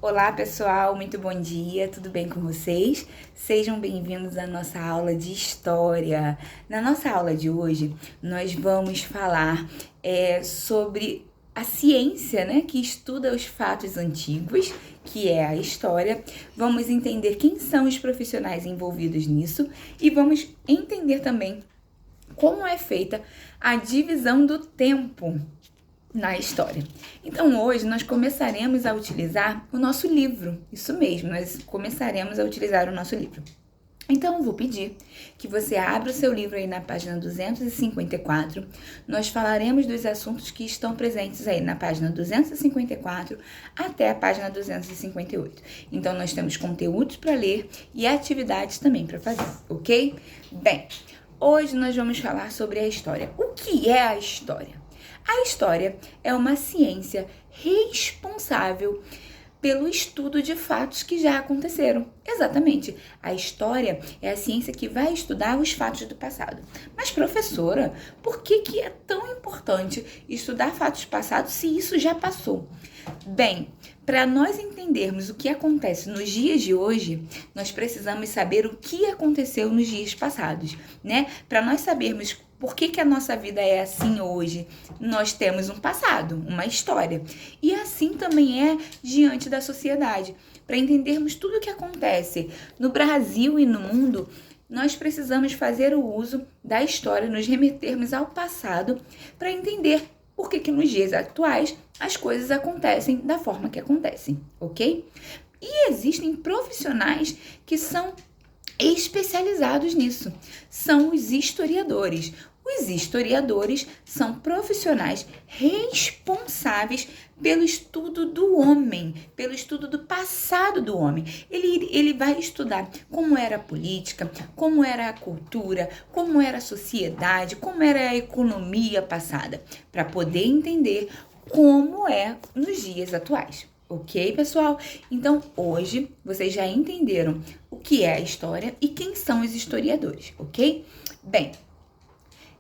Olá pessoal, muito bom dia, tudo bem com vocês? Sejam bem-vindos à nossa aula de História. Na nossa aula de hoje, nós vamos falar sobre a ciência, né, que estuda os fatos antigos, que é a história. Vamos entender quem são os profissionais envolvidos nisso e vamos entender também como é feita a divisão do tempo na história. Então hoje nós começaremos a utilizar o nosso livro, isso mesmo, nós começaremos a utilizar o nosso livro. Então eu vou pedir que você abra o seu livro aí na página 254, nós falaremos dos assuntos que estão presentes aí na página 254 até a página 258. Então nós temos conteúdos para ler e atividades também para fazer, ok? Bem, hoje nós vamos falar sobre a história. O que é a história? A história é uma ciência responsável pelo estudo de fatos que já aconteceram. Exatamente. A história é a ciência que vai estudar os fatos do passado. Mas, professora, por que é tão importante estudar fatos passados se isso já passou? Bem, para nós entendermos o que acontece nos dias de hoje, nós precisamos saber o que aconteceu nos dias passados, né? Para nós sabermos por que a nossa vida é assim hoje, nós temos um passado, uma história. E assim também é diante da sociedade. Para entendermos tudo o que acontece no Brasil e no mundo, nós precisamos fazer o uso da história, nos remetermos ao passado para entender por que nos dias atuais as coisas acontecem da forma que acontecem, ok? E existem profissionais que são especializados nisso, são os historiadores. Os historiadores são profissionais responsáveis pelo estudo do homem, pelo estudo do passado do homem. Ele vai estudar como era a política, como era a cultura, como era a sociedade, como era a economia passada, para poder entender como é nos dias atuais. Ok, pessoal? Então, hoje, vocês já entenderam o que é a história e quem são os historiadores, ok? Bem,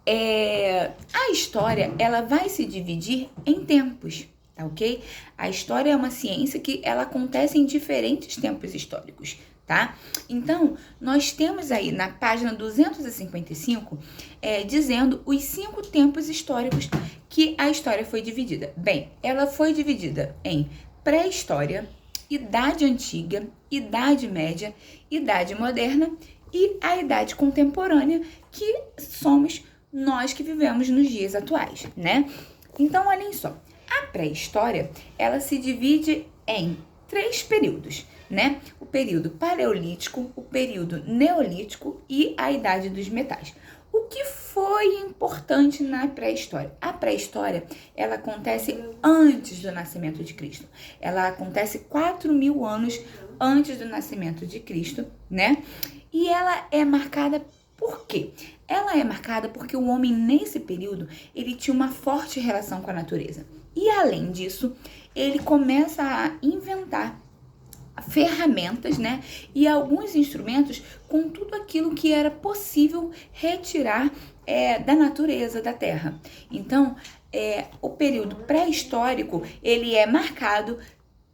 a história, ela vai se dividir em tempos, tá ok? A história é uma ciência que ela acontece em diferentes tempos históricos, tá? Então, nós temos aí na página 255, dizendo os 5 tempos históricos que a história foi dividida. Bem, ela foi dividida em pré-história, idade antiga, idade média, idade moderna e a idade contemporânea, que somos nós que vivemos nos dias atuais, né? Então, olhem só, a pré-história, ela se divide em 3 períodos, né? O período paleolítico, o período neolítico e a idade dos metais. O que foi importante na pré-história? A pré-história, ela acontece antes do nascimento de Cristo. Ela acontece 4.000 anos antes do nascimento de Cristo, né? E ela é marcada por quê? Ela é marcada porque o homem, nesse período, ele tinha uma forte relação com a natureza. E, além disso, ele começa a inventar ferramentas, né, e alguns instrumentos com tudo aquilo que era possível retirar da natureza, da terra. Então, o período pré-histórico, ele é marcado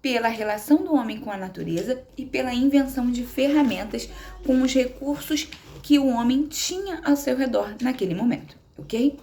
pela relação do homem com a natureza e pela invenção de ferramentas com os recursos que o homem tinha ao seu redor naquele momento, ok?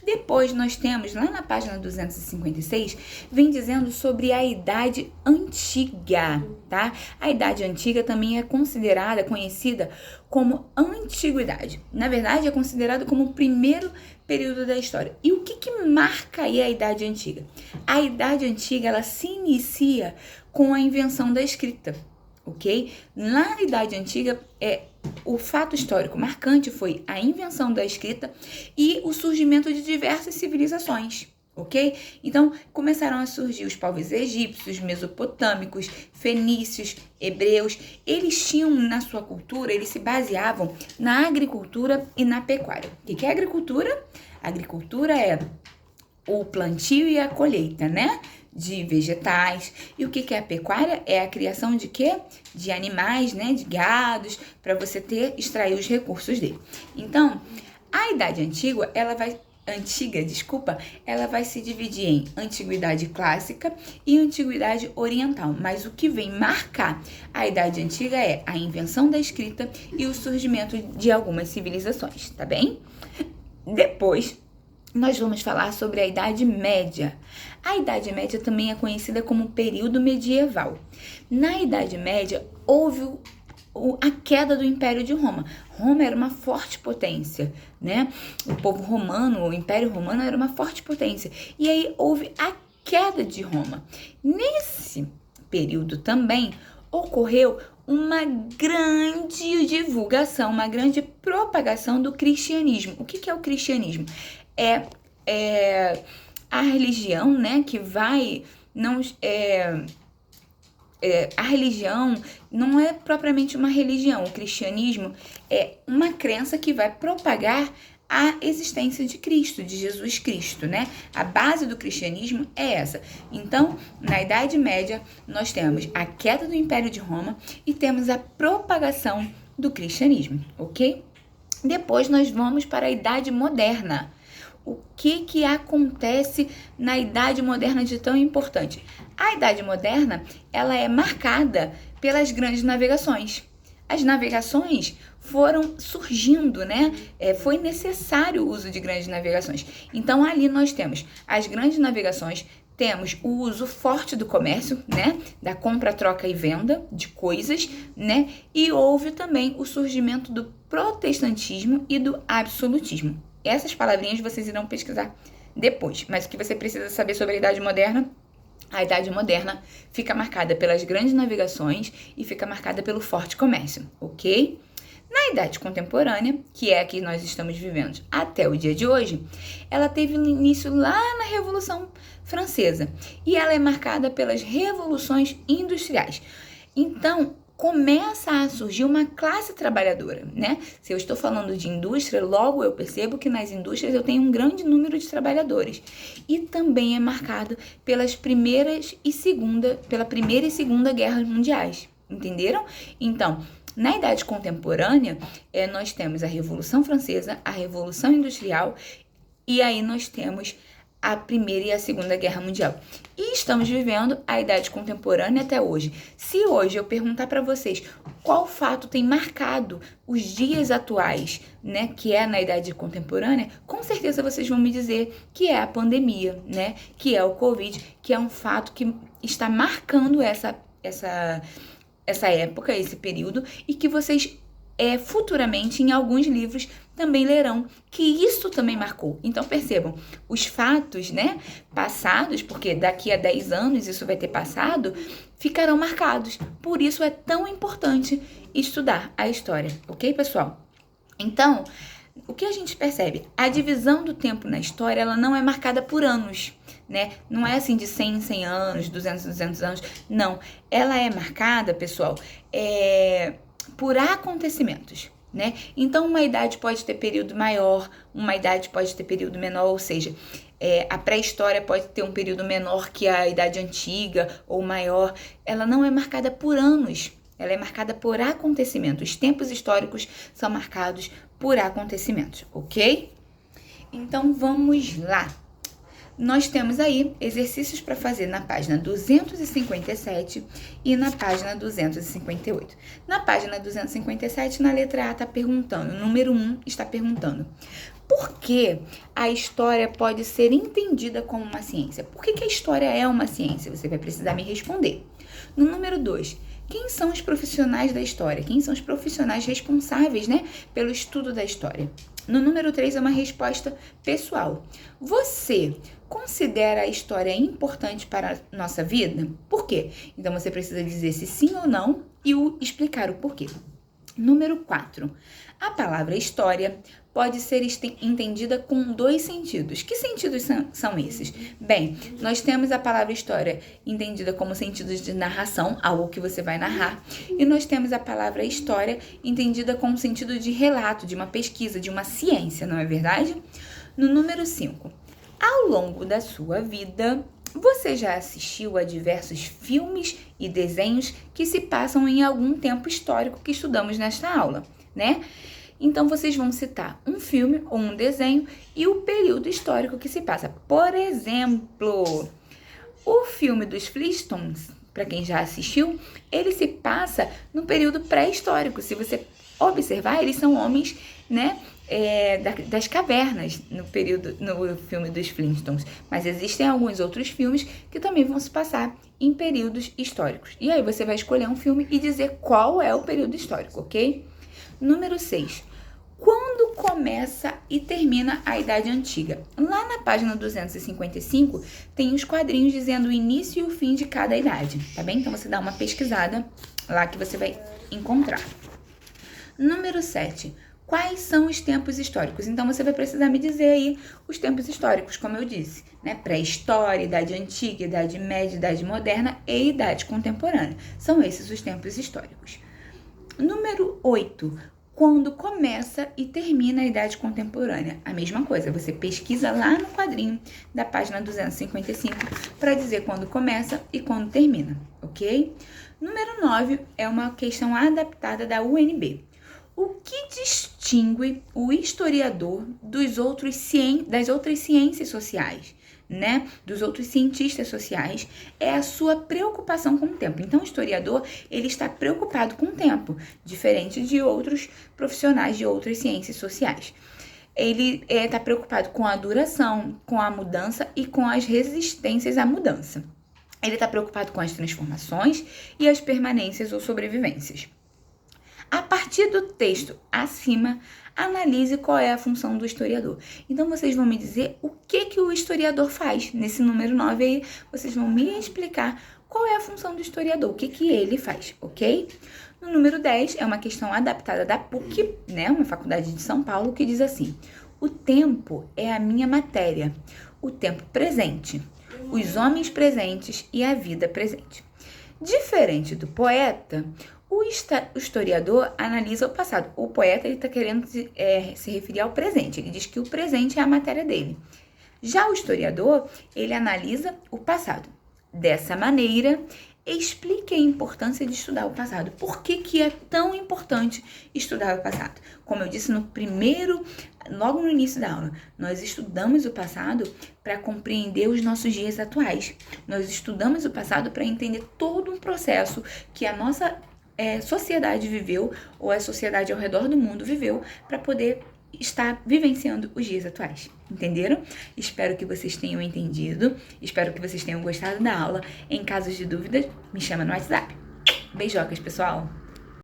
Depois nós temos, lá na página 256, vem dizendo sobre a Idade Antiga, tá? A Idade Antiga também é conhecida como Antiguidade. Na verdade, é considerada como o primeiro período da história. E o que marca aí a Idade Antiga? A Idade Antiga, ela se inicia com a invenção da escrita, ok? Lá na Idade Antiga, o fato histórico marcante foi a invenção da escrita e o surgimento de diversas civilizações, ok? Então, começaram a surgir os povos egípcios, mesopotâmicos, fenícios, hebreus. Eles tinham na sua cultura, eles se baseavam na agricultura e na pecuária. O que é agricultura? A agricultura é o plantio e a colheita, né? De vegetais. E o que é a pecuária? É a criação de quê? De animais, né? De gados, para você extrair os recursos dele. Então, a Idade Antiga, ela vai antiga, desculpa, ela vai se dividir em antiguidade clássica e antiguidade oriental. Mas o que vem marcar a Idade Antiga é a invenção da escrita e o surgimento de algumas civilizações, tá bem? Depois, nós vamos falar sobre a Idade Média. A Idade Média também é conhecida como período medieval. Na Idade Média, houve a queda do Império de Roma. Roma era uma forte potência, né? O povo romano, o Império Romano era uma forte potência. E aí houve a queda de Roma. Nesse período também ocorreu uma grande divulgação, uma grande propagação do cristianismo. O que é o cristianismo? É a religião, né, que vai... a religião não é propriamente uma religião. O cristianismo é uma crença que vai propagar a existência de Cristo, de Jesus Cristo, né? A base do cristianismo é essa. Então, na Idade Média, nós temos a queda do Império de Roma e temos a propagação do cristianismo, ok? Depois nós vamos para a Idade Moderna. O que acontece na Idade Moderna de tão importante? A Idade Moderna, ela é marcada pelas grandes navegações. As navegações foram surgindo, né? Foi necessário o uso de grandes navegações. Então, ali nós temos as grandes navegações, temos o uso forte do comércio, né? Da compra, troca e venda de coisas, né? E houve também o surgimento do protestantismo e do absolutismo. Essas palavrinhas vocês irão pesquisar depois, mas o que você precisa saber sobre a Idade Moderna? A Idade Moderna fica marcada pelas grandes navegações e fica marcada pelo forte comércio, ok? Na Idade Contemporânea, que é a que nós estamos vivendo até o dia de hoje, ela teve início lá na Revolução Francesa e ela é marcada pelas revoluções industriais. Então, começa a surgir uma classe trabalhadora, né? Se eu estou falando de indústria, logo eu percebo que nas indústrias eu tenho um grande número de trabalhadores. E também é marcado pela Primeira e Segunda Guerras Mundiais, entenderam? Então, na Idade Contemporânea, nós temos a Revolução Francesa, a Revolução Industrial, e aí nós temos a Primeira e a Segunda Guerra Mundial. E estamos vivendo a Idade Contemporânea até hoje. Se hoje eu perguntar para vocês qual fato tem marcado os dias atuais, né, que é na Idade Contemporânea, com certeza vocês vão me dizer que é a pandemia, né, que é o Covid, que é um fato que está marcando essa época, esse período, e que vocês futuramente, em alguns livros, também lerão que isso também marcou. Então, percebam, os fatos, né, passados, porque daqui a 10 anos isso vai ter passado, ficarão marcados. Por isso é tão importante estudar a história, ok, pessoal? Então, o que a gente percebe? A divisão do tempo na história, ela não é marcada por anos, né? Não é assim de 100 em 100 anos, 200 em 200 anos, não. Ela é marcada, pessoal, por acontecimentos, né? Então, uma idade pode ter período maior, uma idade pode ter período menor, ou seja, a pré-história pode ter um período menor que a idade antiga ou maior. Ela não é marcada por anos, ela é marcada por acontecimentos. Os tempos históricos são marcados por acontecimentos, ok? Então, vamos lá. Nós temos aí exercícios para fazer na página 257 e na página 258. Na página 257, na letra A, está perguntando, número 1 está perguntando: por que a história pode ser entendida como uma ciência? Por que a história é uma ciência? Você vai precisar me responder. No número 2, quem são os profissionais da história? Quem são os profissionais responsáveis, né, pelo estudo da história? No número 3 é uma resposta pessoal. Você considera a história importante para a nossa vida? Por quê? Então você precisa dizer se sim ou não e explicar o porquê. Número 4. A palavra história pode ser entendida com 2 sentidos. Que sentidos são esses? Bem, nós temos a palavra história entendida como sentido de narração, algo que você vai narrar, e nós temos a palavra história entendida como sentido de relato, de uma pesquisa, de uma ciência, não é verdade? No número 5, ao longo da sua vida, você já assistiu a diversos filmes e desenhos que se passam em algum tempo histórico que estudamos nesta aula, né? Então, vocês vão citar um filme ou um desenho e o período histórico que se passa. Por exemplo, o filme dos Flintstones, para quem já assistiu, ele se passa no período pré-histórico. Se você observar, eles são homens, né, das cavernas no filme dos Flintstones. Mas existem alguns outros filmes que também vão se passar em períodos históricos. E aí você vai escolher um filme e dizer qual é o período histórico, ok? Número 6. Quando começa e termina a Idade Antiga? Lá na página 255 tem os quadrinhos dizendo o início e o fim de cada idade, tá bem? Então você dá uma pesquisada lá que você vai encontrar. Número 7. Quais são os tempos históricos? Então você vai precisar me dizer aí os tempos históricos, como eu disse, né? Pré-história, Idade Antiga, Idade Média, Idade Moderna e Idade Contemporânea. São esses os tempos históricos. Número 8. Quando começa e termina a Idade Contemporânea? A mesma coisa, você pesquisa lá no quadrinho da página 255 para dizer quando começa e quando termina, ok? Número 9 é uma questão adaptada da UNB. O que distingue o historiador das outras ciências sociais, né? Dos outros cientistas sociais, é a sua preocupação com o tempo. Então, o historiador, ele está preocupado com o tempo, diferente de outros profissionais de outras ciências sociais. Ele está preocupado com a duração, com a mudança e com as resistências à mudança. Ele está preocupado com as transformações e as permanências ou sobrevivências. A partir do texto acima, analise qual é a função do historiador. Então, vocês vão me dizer o que o historiador faz. Nesse número 9 aí, vocês vão me explicar qual é a função do historiador, o que ele faz, ok? No número 10, é uma questão adaptada da PUC, né, uma faculdade de São Paulo, que diz assim: o tempo é a minha matéria, o tempo presente, os homens presentes e a vida presente. Diferente do poeta, o historiador analisa o passado. O poeta está querendo se referir ao presente. Ele diz que o presente é a matéria dele. Já o historiador, ele analisa o passado. Dessa maneira, explique a importância de estudar o passado. Por que é tão importante estudar o passado? Como eu disse logo no início da aula, nós estudamos o passado para compreender os nossos dias atuais. Nós estudamos o passado para entender todo um processo que a nossa sociedade viveu, ou a sociedade ao redor do mundo viveu, para poder estar vivenciando os dias atuais. Entenderam? Espero que vocês tenham entendido, espero que vocês tenham gostado da aula. Em casos de dúvidas, me chama no WhatsApp. Beijocas, pessoal!